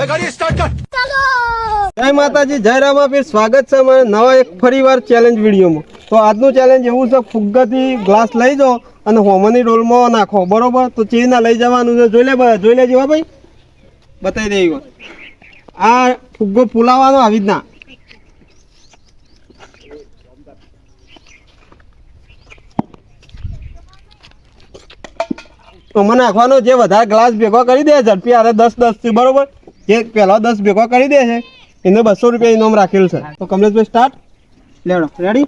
જય માતાજી, જય રામાપીર. સ્વાગત છે અમારા નવા એક ફરીવાર ચેલેન્જ વિડીયોમાં. તો આજનું ચેલેન્જ એવું છે, ફુગ્ગાથી ગ્લાસ લઈ જાઓ અને હોમની ડોલમાં નાખો, બરોબર? તો ચીના લઈ જવાનું છે. જોઈ લેજો હા ભાઈ, બતાવી દઈએ. આ ફુગ્ગો ફૂલાવાનો આવી જ ના. તો મને નાખવાનો જે વધારે ગ્લાસ ભેગો કરી દે ઝડપી, અરે 10 થી, બરોબર? જે પહેલો 10 ભેગો કરી દે છે એને 200 રૂપિયા ઇનામ રાખેલું છે. તો કમલેશભાઈ સ્ટાર્ટ. લેવડો, રેડી?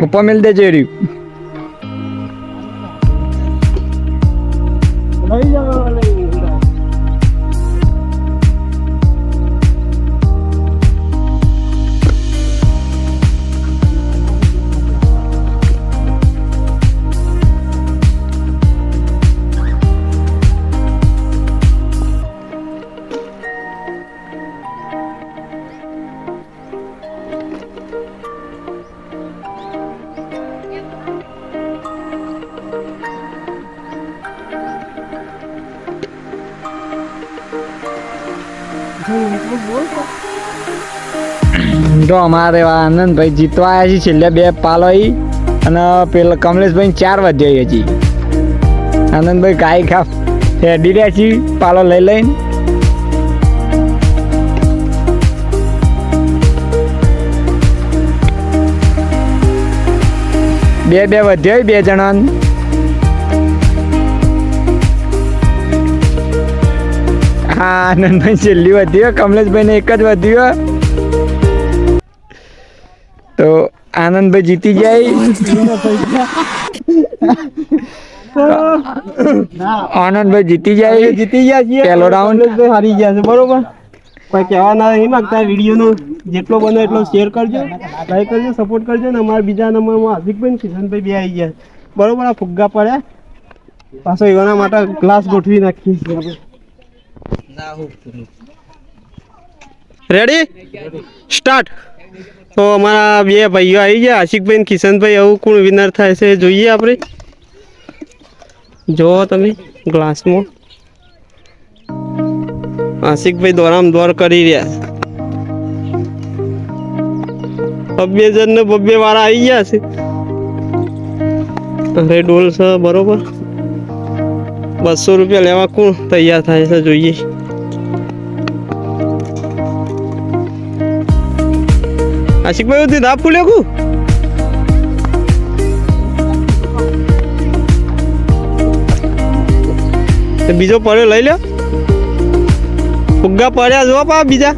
ઉપર મિલ દેજો રહ્યું. લઈ જાઓ, લઈ જાઓ. તો અમારે આનંદભાઈ જીતવા આવ્યા છે છેલ્લે 2 પાલો અને પેલા કમલેશભાઈ 4 વધ્યા હજી. આનંદભાઈ ગાય ખા હેડી રહ્યા છે પાલો લઈ લઈને. બે વધ્યા 2 જણા. હા, આનંદભાઈ છેલ્લી વધ્યો, કમલેશભાઈ ને 1 જ વધ્યો. તો આનંદભાઈ જીતી જાય. આનંદભાઈ જીતી જાય, પહેલો રાઉન્ડ હારી ગયા છે, બરોબર? કોઈ કહેવા ના નહીં માંગતા. વિડીયોનો જેટલો બને એટલો શેર કરજો, લાઈક કરજો, સપોર્ટ કરજો. ને અમારા બીજા નંબરમાં હાર્દિકભાઈ, કિશનભાઈ 2 આવી ગયા, બરોબર? આ ફુગ્ગા પડ્યા પાછો એવાના માટે ગ્લાસ ગોઠવી નાખીએ. રેડી? સ્ટાર્ટ. તો અમારા 2 ભાઈઓ આવી ગયા, આશિકભાઈ ને કિશનભાઈ. આવું કોણ વિનર થાય છે જોઈએ આપણે. જુઓ તમે ગ્લાસમાં આશિકભાઈ દોરામ દોર કરી રહ્યા. 2 જણ ને 2 વાળા આવી ગયા છે. અરે ડોલ છે, બરોબર? 200 રૂપિયા લેવા કોણ તૈયાર થાય છે જોઈએ. આશિકભાઈ ઉધી ધા ફૂલે કુ બીજો પડ્યો લઈ લો. ફુગ્ગા પડ્યા જો પા બીજા.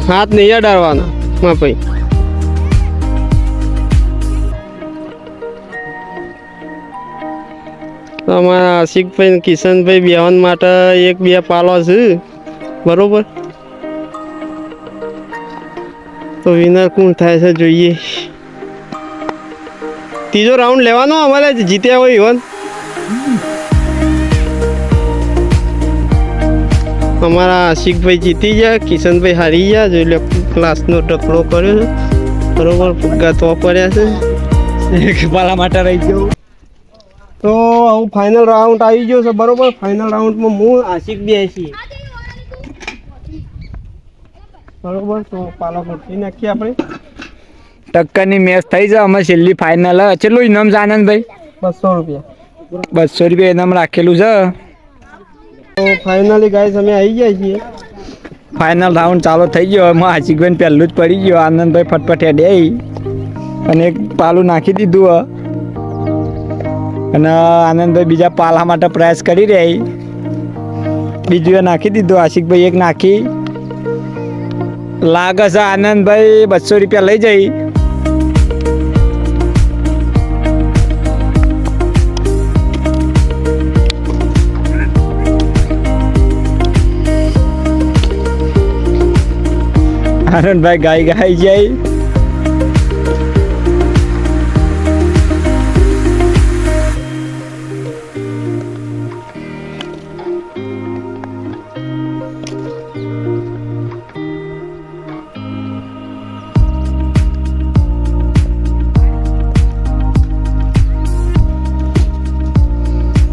હાથ નહીં અડાડવાનો માં ભાઈ. અમારા આશિકભાઈ કિશનભાઈ બેહન માટે 1-2 પાલો છે, બરોબર? તો વિનર કોણ થાય છે જોઈએ. ત્રીજો રાઉન્ડ લેવાનો અમારે જીત્યા હોય ઇવન. અમારા આશિકભાઈ જીતી ગયા, કિશનભાઈ હારી ગયા. જોઈ લે ક્લાસનો ટકલો કર્યો છે, બરોબર? ફુગ્ગા તો પડ્યા છે. એક પાલા માટે રહી ગયો. તો હું ફાઇનલ રાઉન્ડ આવી ગયો છે, બરોબર? ફાઇનલ રાઉન્ડમાં હું આશિક બી આવી. બરોબર, તો પાલો મૂકી નાખીએ આપણે. ટક્કરની મેચ થઈ છે અમે છેલ્લી ફાઇનલ. કેટલું ઇનામ છે આનંદભાઈ? 200 રૂપિયા. 200 રૂપિયા ઇનામ રાખેલું છે. તો ફાઇનલી ગાઈસ અમે આવી ગયા છીએ. ફાઇનલ રાઉન્ડ ચાલુ થઈ ગયો. એમાં આશિકભાઈ પહેલું જ પડી ગયો. આનંદભાઈ ફટફટ હેડે અને એક પાલું નાખી દીધું. અને આનંદભાઈ બીજા પાલા માટે પ્રયાસ કરી રહ્યા. બીજું એ નાખી દીધું. આશિકભાઈ એક નાખી. લાગે છે આનંદભાઈ 200 રૂપિયા લઈ જઈ. આનંદભાઈ ગાઈ જાય.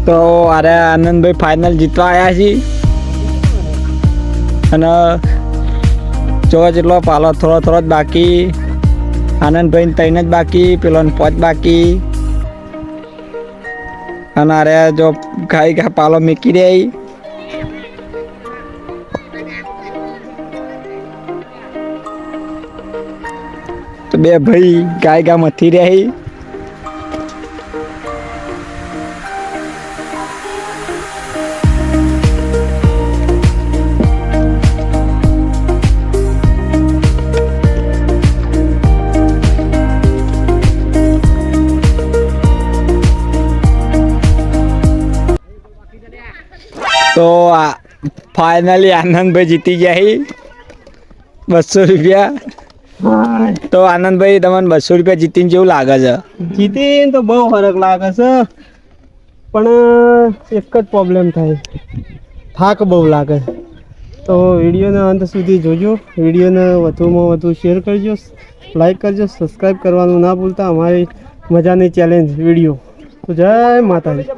તો અરે આનંદભાઈ ફાઇનલ જીતવા આવ્યા છીએ. અને જો જેટલો પાલો થોડો જ બાકી. આનંદભાઈ 3 જ બાકી, પેલો 5 બાકી. અને અરે જો ગાય પાલો મૂકી રહી. તો બે ભાઈ ગાય મથી રહી. તો ફાઇનલી આનંદભાઈ જીતી ગયા 200 રૂપિયા. તો આનંદભાઈ તમને 200 રૂપિયા જીતીને કેવું લાગે છે? જીતીને તો બહુ ફરક લાગે છે, પણ એક જ પ્રોબ્લેમ થાય, થાક બહુ લાગે. તો વિડીયોના અંત સુધી જોજો. વિડીયોને વધુમાં વધુ શેર કરજો, લાઈક કરજો, સબસ્ક્રાઈબ કરવાનું ના ભૂલતા. અમારી મજાની ચેલેન્જ વિડીયો. તો જય માતાજી.